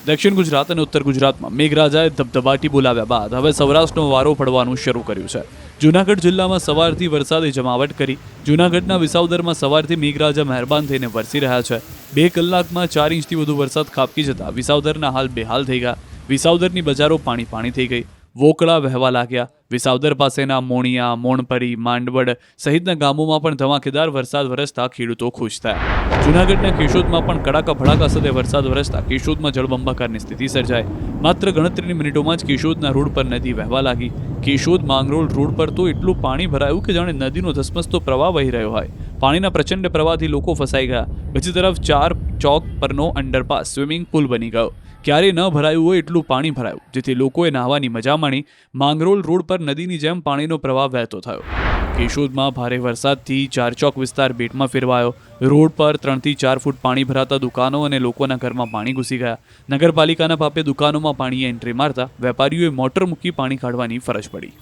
દક્ષિણ ગુજરાત અને ઉત્તર ગુજરાતમાં મેઘરાજાએ ધબધબાટી બોલાવ્યા બાદ હવે સૌરાષ્ટ્રનો વારો પડવાનું શરૂ કર્યું છે. જૂનાગઢ જિલ્લામાં સવારથી વરસાદે જમાવટ કરી. જૂનાગઢના વિસાવદરમાં સવારથી મેઘરાજા મહેરબાન થઈને વરસી રહ્યા છે. 2 કલાકમાં 4 ઇંચથી વધુ વરસાદ ખાબકી જતા વિસાવદરના હાલ બેહાલ થઈ ગયા. વિસાવદરની બજારો પાણી થઈ ગઈ. વોકળા વહેવા લાગ્યા. વિસાવદર પાસેના મોણિયા, મોણપરી, માંડવડ સહિતના ગામોમાં પણ ધમાકેદાર વરસાદ વરસતા ખેડૂતો ખુશ થયા. જૂનાગઢના કેશોદમાં પણ કડાકા ભડાકા સાથે વરસાદ વરસતા કેશોદમાં જળબંબાકારની સ્થિતિ સર્જાઈ. માત્ર ગણતરીની મિનિટોમાં જ કેશોદના રોડ પર નદી વહેવા લાગી. કેશોદ માંગરોળ રોડ પર તો એટલું પાણી ભરાયું કે જાણે નદીનો ધસમસતો પ્રવાહ વહી રહ્યો હોય. પાણીના પ્રચંડ પ્રવાહથી લોકો ફસાઈ ગયા. બીજી તરફ 4 ચોક પરનો અંડરપાસ સ્વિમિંગ પુલ બની ગયો. ક્યારેય ન ભરાયું હોય એટલું પાણી ભરાયું, જેથી લોકોએ નાહવાની મજા માણી. માંગરોળ રોડ પર નદીની જેમ પાણીનો પ્રવાહ વહેતો થયો. કેશોદમાં ભારે વરસાદથી 4 ચોક વિસ્તાર બેટમાં ફેરવાયો. રોડ પર 3 થી 4 ફૂટ પાણી ભરાતા દુકાનો અને લોકોના ઘરમાં પાણી ઘૂસી ગયા. નગરપાલિકાના પાપે દુકાનોમાં પાણીએ એન્ટ્રી મારતા વેપારીઓએ મોટર મૂકી પાણી કાઢવાની ફરજ પડી.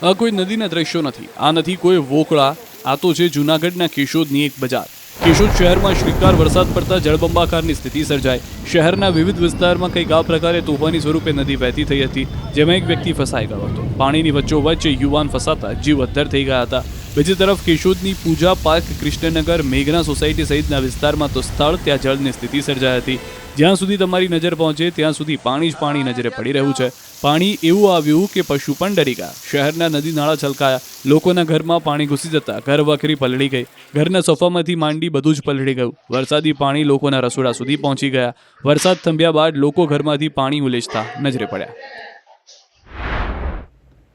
આ કોઈ નદીના દ્રશ્યો નથી, આ નથી કોઈ વોકળા, આ તો છે જૂનાગઢના કેશોદની એક બજાર. કેશોદ શહેરમાં શ્રીકાર વરસાદ પડતા જળબંબાકારની સ્થિતિ સર્જાઈ. શહેરના વિવિધ વિસ્તારમાં કંઈક આ પ્રકારે તોફાની સ્વરૂપે નદી વહેતી થઈ હતી, જેમાં એક વ્યક્તિ ફસાઈ ગયો હતો. પાણીની વચ્ચોવચ્ચ યુવાન ફસાતા જીવ અદ્ધર થઈ ગયા હતા. બીજી તરફ કેશોદની પૂજા પાર્ક, કૃષ્ણનગર, મેઘના સોસાયટી સહિતના વિસ્તારમાં તો સ્થળ ત્યાં જળની સ્થિતિ સર્જાઈ હતી. જ્યાં સુધી તમારી નજર પહોંચે ત્યાં સુધી પાણી જ પાણી નજરે પડી રહ્યું છે. પાણી એવું આવ્યું કે પશુ પણ ડરી ગયા. શહેરના નદી નાળા છલકાયા. લોકોના ઘરમાં પાણી ઘૂસી જતા ઘર વખરી પલળી ગઈ. ઘરના સોફામાંથી માંડી બધું જ પલળી ગયું. વરસાદી પાણી લોકોના રસોડા સુધી પહોંચી ગયા. વરસાદ થંભ્યા બાદ લોકો ઘરમાંથી પાણી ઉલેચતા નજરે પડ્યા.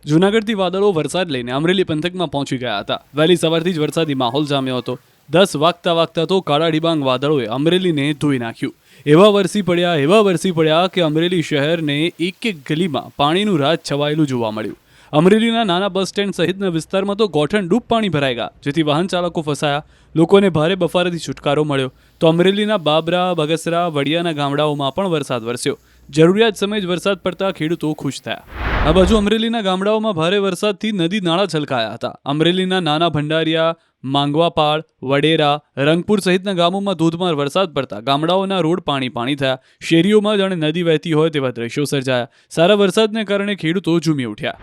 જૂનાગઢથી વાદળો વરસાદ લઈને અમરેલી પંથકમાં પહોંચી ગયા હતા. વહેલી સવારથી જ વરસાદી માહોલ જામ્યો હતો. 10 વાગતા તો કાળા ડિબાંગ વાદળોએ અમરેલીને ધોઈ નાખ્યું. એવા વરસી પડ્યા કે અમરેલી શહેરને એક ગલીમાં પાણીનું રાજ છવાયેલું જોવા મળ્યું. અમરેલીના નાના બસ સ્ટેન્ડ સહિતના વિસ્તારમાં તો ગોઠણડૂબ પાણી ભરાઈ ગયા, જેથી વાહન ચાલકો ફસાયા. લોકોને ભારે બફારાથી છુટકારો મળ્યો. તો અમરેલીના બાબરા, બગસરા, વડિયાના ગામડાઓમાં પણ વરસાદ વરસ્યો. જરૂરિયાત સમયે જ વરસાદ પડતા ખેડૂતો ખુશ થયા. આ બાજુ અમરેલીના ગામડાઓમાં ભારે વરસાદથી નદી નાળા છલકાયા હતા. અમરેલીના નાના ભંડારિયા, માંગવાપાળ, વડેરા, રંગપુર સહિતના ગામોમાં ધોધમાર વરસાદ પડતા ગામડાઓના રોડ પાણી થયા. શેરીઓમાં જાણે નદી વહેતી હોય તેવા દ્રશ્યો સર્જાયા. સારા વરસાદને કારણે ખેડૂતો ઝૂમી ઉઠ્યા.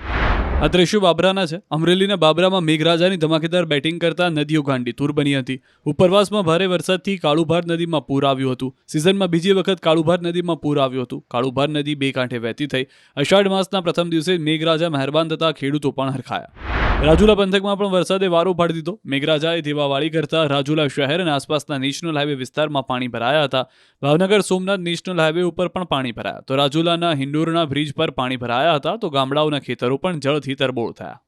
આ દ્રશ્યો બાબરાના છે. અમરેલીના બાબરામાં મેઘરાજાની ધમાકેદાર બેટિંગ કરતા નદીઓ ગાંડીતુર બની હતી. ઉપરવાસમાં ભારે વરસાદથી કાળુભાર નદીમાં પૂર આવ્યું હતું. સિઝનમાં બીજી વખત કાળુભાર નદીમાં પૂર આવ્યું હતું. કાળુભાર નદી 2 કાંઠે વહેતી થઈ. અષાઢ માસના પ્રથમ દિવસે મેઘરાજા મહેરબાન થતા ખેડૂતો પણ હરખાયા. રાજુલા પંથકમાં પણ વરસાદે વારો પાડી દીધો. મેઘરાજાએ દેવાવાળી કરતા રાજુલા શહેર અને આસપાસના નેશનલ હાઈવે વિસ્તારમાં પાણી ભરાયા હતા. ભાવનગર સોમનાથ નેશનલ હાઈવે ઉપર પણ પાણી ભરાયા. તો રાજુલાના હિંડોરણા બ્રિજ પર પાણી ભરાયા હતા. તો ગામડાઓના ખેતરો પણ જળથી તરબોળ થયા.